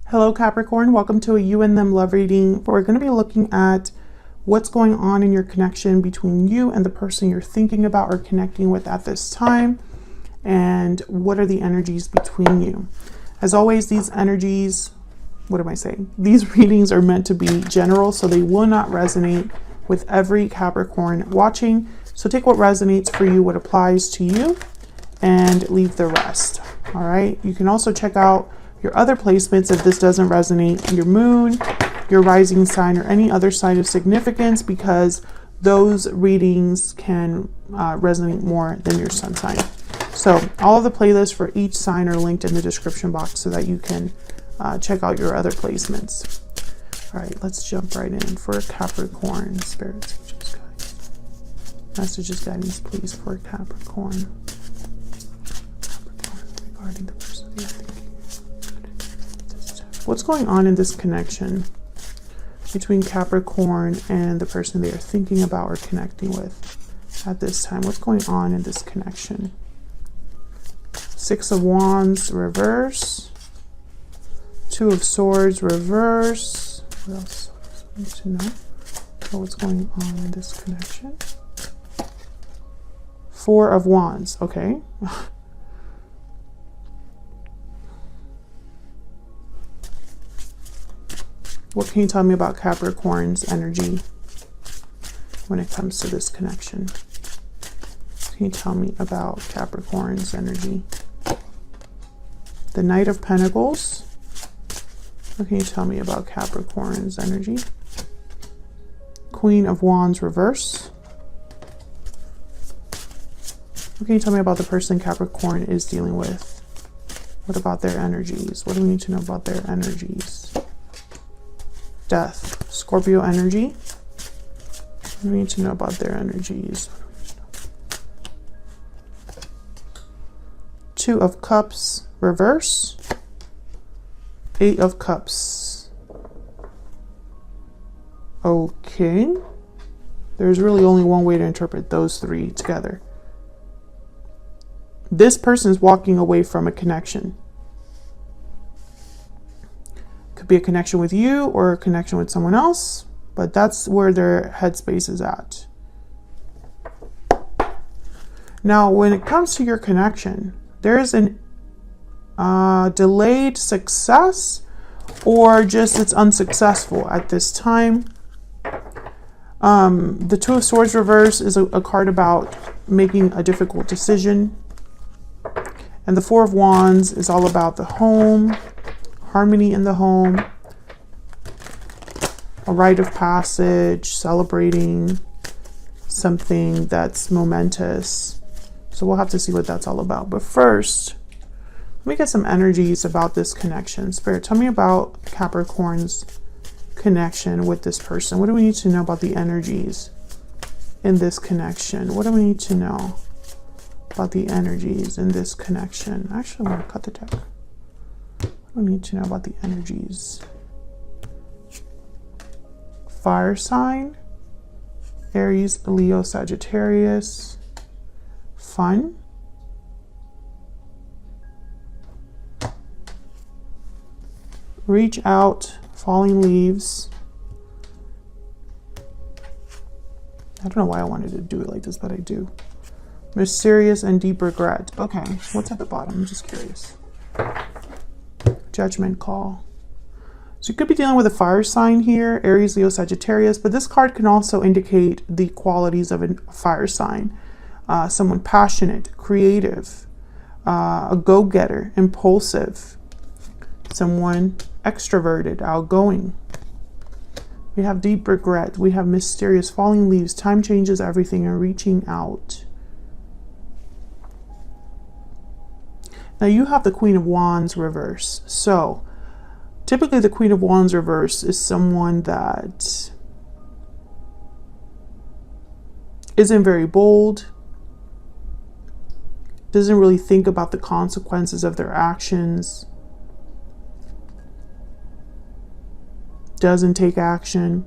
Hello Capricorn, welcome to a you and them love reading. We're going to be looking at what's going on in your connection between you and the person you're thinking about or connecting with at this time, and what are the energies between you. As always, these energies, these readings are meant to be general, so they will not resonate with every Capricorn watching. So take what resonates for you, what applies to you, and leave the rest. All right, you can also check out your other placements if this doesn't resonate, your moon, your rising sign, or any other sign of significance, because those readings can resonate more than your sun sign. So all of the playlists for each sign are linked in the description box so that you can check out your other placements. All right, let's jump right in for Capricorn. Spirits, messages, guidance, please, for Capricorn. Regarding the person you're thinking. What's going on in this connection between Capricorn and the person they are thinking about or connecting with at this time? What's going on in this connection? Six of Wands, reverse. Two of Swords, reverse. What else I need to know about what's going on in this connection? Four of Wands, okay. What can you tell me about Capricorn's energy when it comes to this connection? Can you tell me about Capricorn's energy? The Knight of Pentacles. What can you tell me about Capricorn's energy? Queen of Wands, reverse. What can you tell me about the person Capricorn is dealing with? What about their energies? What do we need to know about their energies? Death, Scorpio energy. What do we need to know about their energies? Two of Cups, reverse. Eight of Cups. Okay. There's really only one way to interpret those three together. This person is walking away from a connection. Could be a connection with you or a connection with someone else, but that's where their headspace is at. Now, when it comes to your connection, there's an delayed success, or just it's unsuccessful at this time. The Two of Swords reverse is a card about making a difficult decision. And the Four of Wands is all about the home, harmony in the home, a rite of passage, celebrating something that's momentous. So we'll have to see what that's all about. But first, let me get some energies about this connection. Spirit, tell me about Capricorn's connection with this person. What do we need to know about the energies in this connection? What do we need to know about the energies in this connection? Actually, I'm going to cut the deck. We need to know about the energies. Fire sign, Aries, Leo, Sagittarius. Fun. Reach out, falling leaves. I don't know why I wanted to do it like this, but I do. Mysterious and deep regret. Okay, what's at the bottom? I'm just curious. Judgment call. So you could be dealing with a fire sign here, Aries, Leo, Sagittarius, but this card can also indicate the qualities of a fire sign. Someone passionate, creative, a go-getter, impulsive, someone extroverted, outgoing. We have deep regret. We have mysterious, falling leaves, time changes everything, and reaching out. Now you have the Queen of Wands reverse. So typically the Queen of Wands reverse is someone that isn't very bold, doesn't really think about the consequences of their actions, doesn't take action.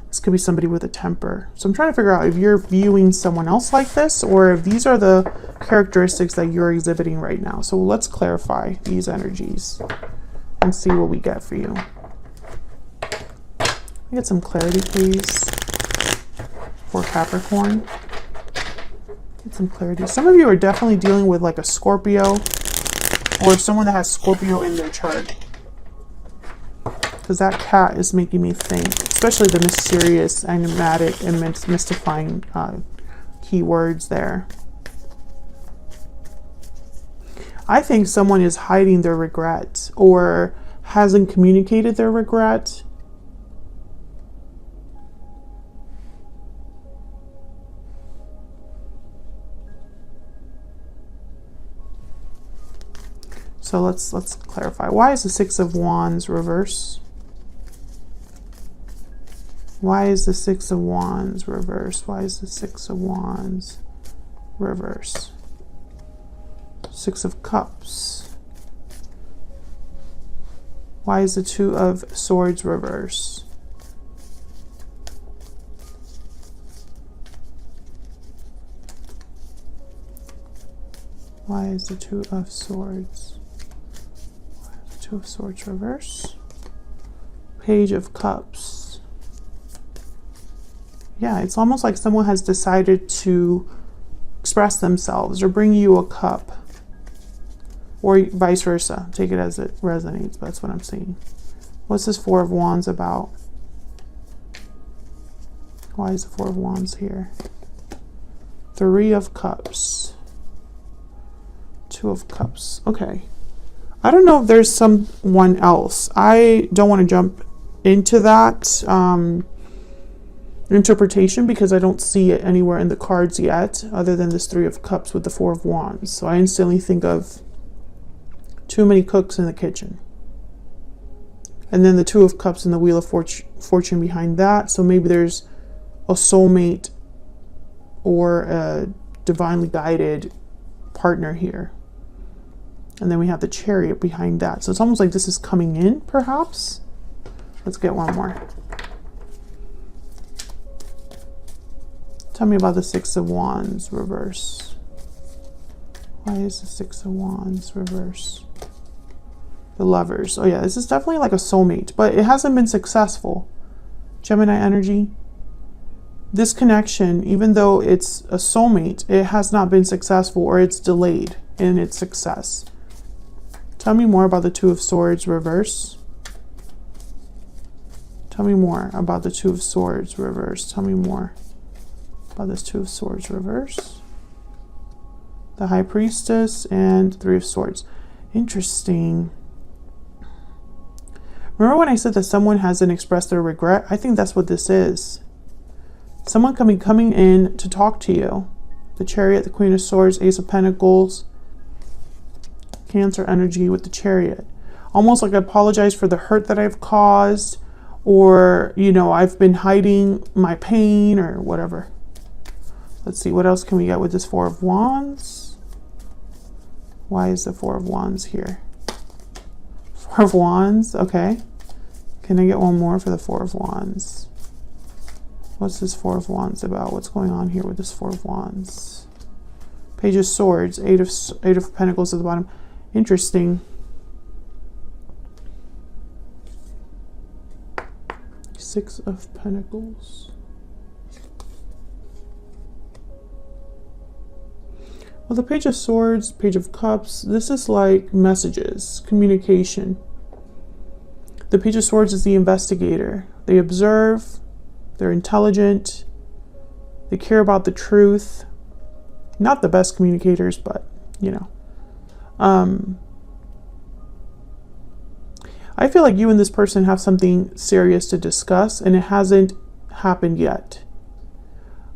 This could be somebody with a temper. So I'm trying to figure out if you're viewing someone else like this, or if these are the characteristics that you're exhibiting right now. So let's clarify these energies and see what we get for you. Get some clarity, please, for Capricorn. Get some clarity. Some of you are definitely dealing with like a Scorpio or someone that has Scorpio in their chart. Because that cat is making me think, especially the mysterious, enigmatic, and mystifying keywords there. I think someone is hiding their regret or hasn't communicated their regret. So let's clarify. Why is the Six of Wands reverse? Why is the Six of Wands reverse? Why is the Six of Wands reverse? Six of Cups. Why is the Two of Swords reverse? Why is the Two of Swords? Why is the Two of Swords reverse? Page of Cups. Yeah, it's almost like someone has decided to express themselves or bring you a cup. Or vice versa. Take it as it resonates, but that's what I'm seeing. What's this Four of Wands about? Why is the Four of Wands here? Three of Cups. Two of Cups. Okay. I don't know if there's someone else. I don't want to jump into that interpretation because I don't see it anywhere in the cards yet other than this Three of Cups with the Four of Wands. So I instantly think of too many cooks in the kitchen. And then the Two of Cups and the Wheel of Fortune behind that. So maybe there's a soulmate or a divinely guided partner here. And then we have the Chariot behind that. So it's almost like this is coming in, perhaps. Let's get one more. Tell me about the Six of Wands reverse. Why is the Six of Wands reverse? The Lovers. Oh yeah, this is definitely like a soulmate, but it hasn't been successful. Gemini energy. This connection, even though it's a soulmate, it has not been successful or it's delayed in its success. Tell me more about the Two of Swords reverse. Tell me more about the Two of Swords reverse. Tell me more about this Two of Swords reverse. The High Priestess and Three of Swords. Interesting. Remember when I said that someone hasn't expressed their regret? I think that's what this is. Someone coming in to talk to you. The Chariot, the Queen of Swords, Ace of Pentacles, Cancer energy with the Chariot. Almost like I apologize for the hurt that I've caused, or, you know, I've been hiding my pain or whatever. Let's see, what else can we get with this Four of Wands? Why is the Four of Wands here? Four of Wands, okay. Can I get one more for the Four of Wands? What's this Four of Wands about? What's going on here with this Four of Wands? Page of Swords, Eight of Pentacles at the bottom. Interesting. Six of Pentacles. Well, the Page of Swords, Page of Cups, this is like messages, communication. The Page of Swords is the investigator. They observe, they're intelligent, they care about the truth. Not the best communicators, but, you know. I feel like you and this person have something serious to discuss, and it hasn't happened yet.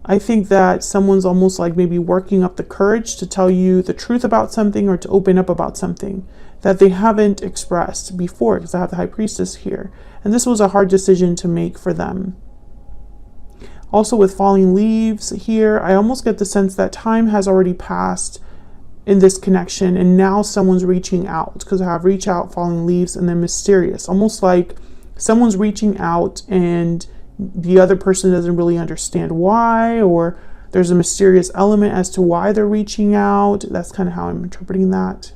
I think that someone's almost like maybe working up the courage to tell you the truth about something or to open up about something that they haven't expressed before, because I have the High Priestess here. And this was a hard decision to make for them. Also with falling leaves here, I almost get the sense that time has already passed in this connection, and now someone's reaching out, because I have reach out, falling leaves, and then mysterious. Almost like someone's reaching out and the other person doesn't really understand why, or there's a mysterious element as to why they're reaching out. That's kind of how I'm interpreting that.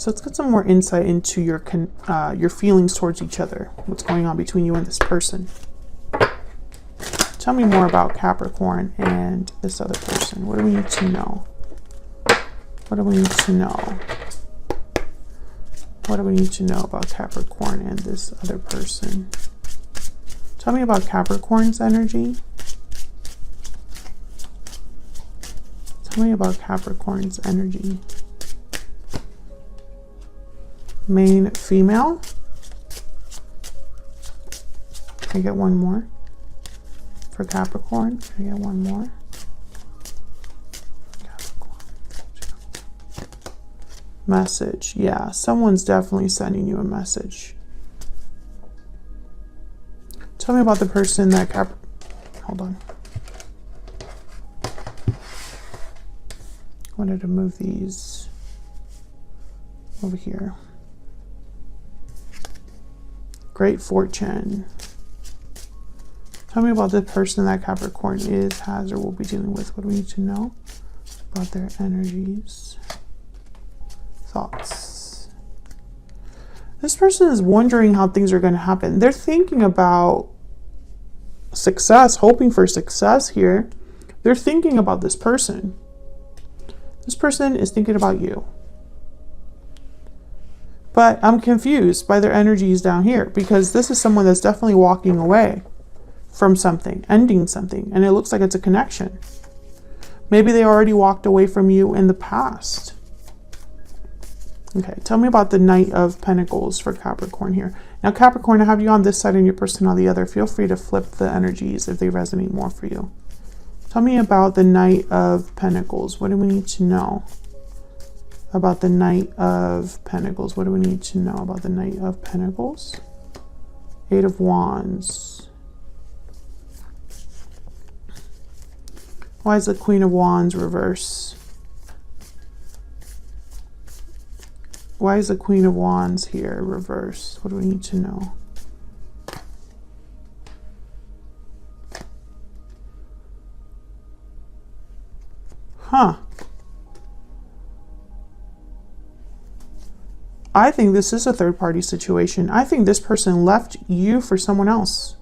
So let's get some more insight into your feelings towards each other. What's going on between you and this person? Tell me more about Capricorn and this other person. What do we need to know? What do we need to know? What do we need to know about Capricorn and this other person? Tell me about Capricorn's energy. Tell me about Capricorn's energy. Main female. Can I get one more? For Capricorn, can I get one more? Message. Yeah, someone's definitely sending you a message. Tell me about the person that hold on. I wanted to move these over here. Great fortune. Tell me about the person that Capricorn is, has, or will be dealing with. What do we need to know about their energies? Thoughts. This person is wondering how things are going to happen. They're thinking about success, hoping for success here. They're thinking about this person. This person is thinking about you. But I'm confused by their energies down here, because this is someone that's definitely walking away from something, ending something, and it looks like it's a connection. Maybe they already walked away from you in the past. Okay, tell me about the Knight of Pentacles for Capricorn here. Now, Capricorn, I have you on this side and your person on the other. Feel free to flip the energies if they resonate more for you. Tell me about the Knight of Pentacles. What do we need to know about the Knight of Pentacles? What do we need to know about the Knight of Pentacles? Eight of Wands. Why is the Queen of Wands reverse? Why is the Queen of Wands here reverse? What do we need to know? Huh. I think this is a third-party situation. I think this person left you for someone else.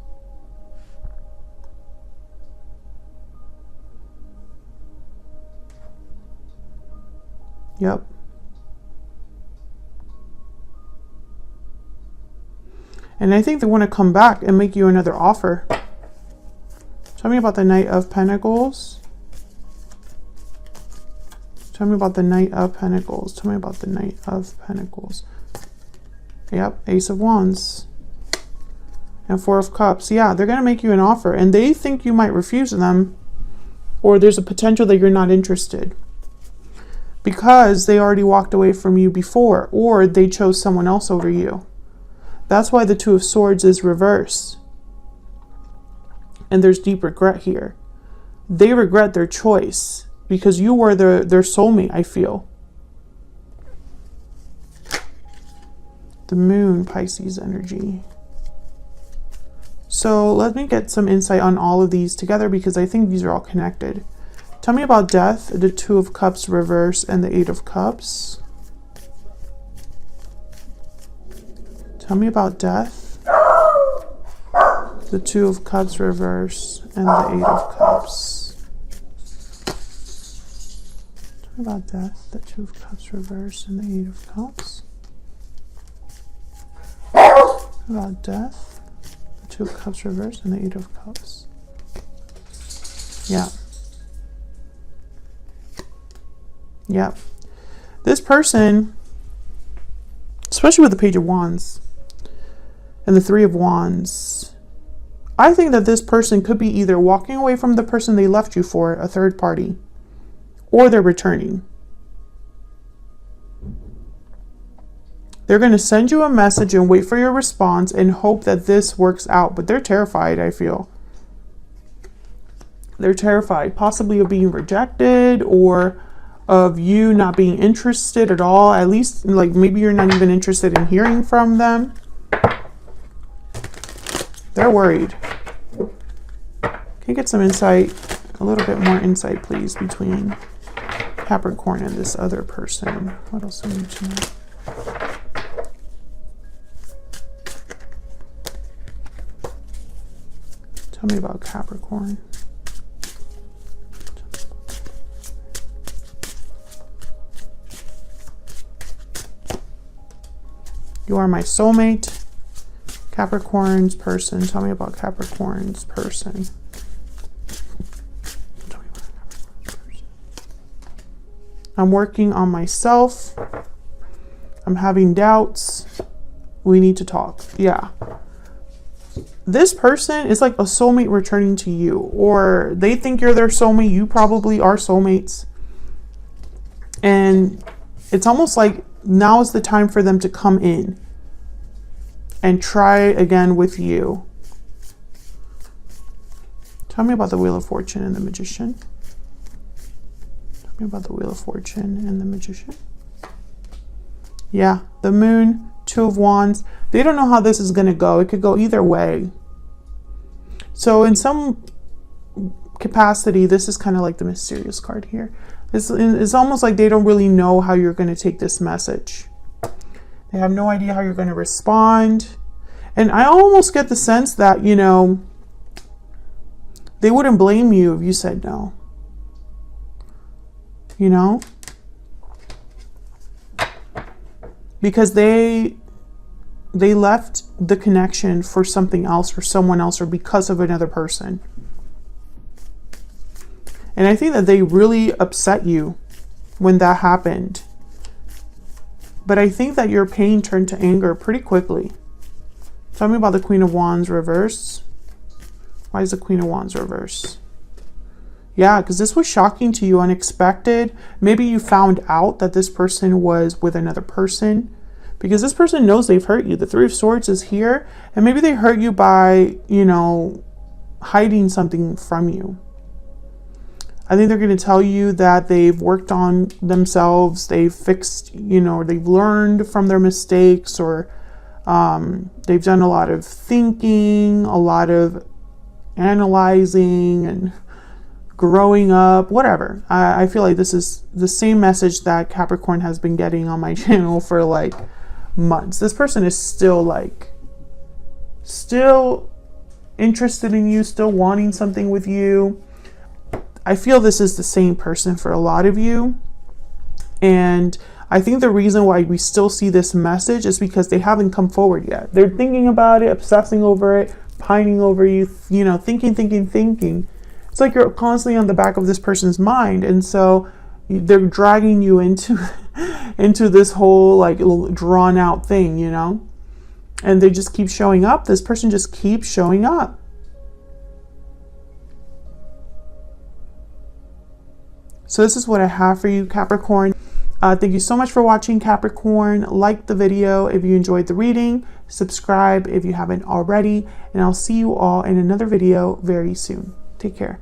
Yep. And I think they want to come back and make you another offer. Tell me about the Knight of Pentacles. Tell me about the Knight of Pentacles. Tell me about the Knight of Pentacles. Yep, Ace of Wands. And Four of Cups. Yeah, they're going to make you an offer. And they think you might refuse them. Or there's a potential that you're not interested. Because they already walked away from you before. Or they chose someone else over you. That's why the Two of Swords is reverse. And there's deep regret here. They regret their choice because you were their soulmate, I feel. The Moon, Pisces energy. So let me get some insight on all of these together because I think these are all connected. Tell me about death, the Two of Cups reverse, and the Eight of Cups. Tell me about death, the Two of Cups reverse, and the Eight of Cups. Tell me about death, the Two of Cups reverse, and the Eight of Cups. Tell me about death, the Two of Cups reverse, and the Eight of Cups. Yeah. Yep. This person, especially with the Page of Wands and the Three of Wands, I think that this person could be either walking away from the person they left you for, a third party, or they're returning. They're going to send you a message and wait for your response and hope that this works out. But they're terrified, I feel. They're terrified, possibly of being rejected or of you not being interested at all. At least, like, maybe you're not even interested in hearing from them. They're worried. Can you get some insight, a little bit more insight, please, between Capricorn and this other person? What else do we need to know? Tell me about Capricorn. You are my soulmate. Capricorn's person. Tell me about Capricorn's person. Tell me about Capricorn's person. I'm working on myself. I'm having doubts. We need to talk. Yeah. This person is like a soulmate returning to you, or they think you're their soulmate. You probably are soulmates. And it's almost like now is the time for them to come in and try again with you. Tell me about the Wheel of Fortune and the Magician. Tell me about the Wheel of Fortune and the Magician. Yeah, the Moon, Two of Wands. They don't know how this is going to go. It could go either way. So in some capacity, this is kind of like the mysterious card here. It's almost like they don't really know how you're going to take this message. They have no idea how you're going to respond. And I almost get the sense that, you know, they wouldn't blame you if you said no. You know? Because they left the connection for something else or someone else or because of another person. And I think that they really upset you when that happened. But I think that your pain turned to anger pretty quickly. Tell me about the Queen of Wands reverse. Why is the Queen of Wands reverse? Yeah, because this was shocking to you, unexpected. Maybe you found out that this person was with another person, because this person knows they've hurt you. The Three of Swords is here, and maybe they hurt you by, you know, hiding something from you. I think they're going to tell you that they've worked on themselves, they've fixed, you know, or they've learned from their mistakes, or they've done a lot of thinking, a lot of analyzing and growing up, whatever. I feel like this is the same message that Capricorn has been getting on my channel for like months. This person is still interested in you, still wanting something with you. I feel this is the same person for a lot of you. And I think the reason why we still see this message is because they haven't come forward yet. They're thinking about it, obsessing over it, pining over you, you know, thinking. It's like you're constantly on the back of this person's mind. And so they're dragging you into this whole like drawn out thing, you know, and they just keep showing up. This person just keeps showing up. So this is what I have for you, Capricorn. Thank you so much for watching, Capricorn. Like the video if you enjoyed the reading. Subscribe if you haven't already. And I'll see you all in another video very soon. Take care.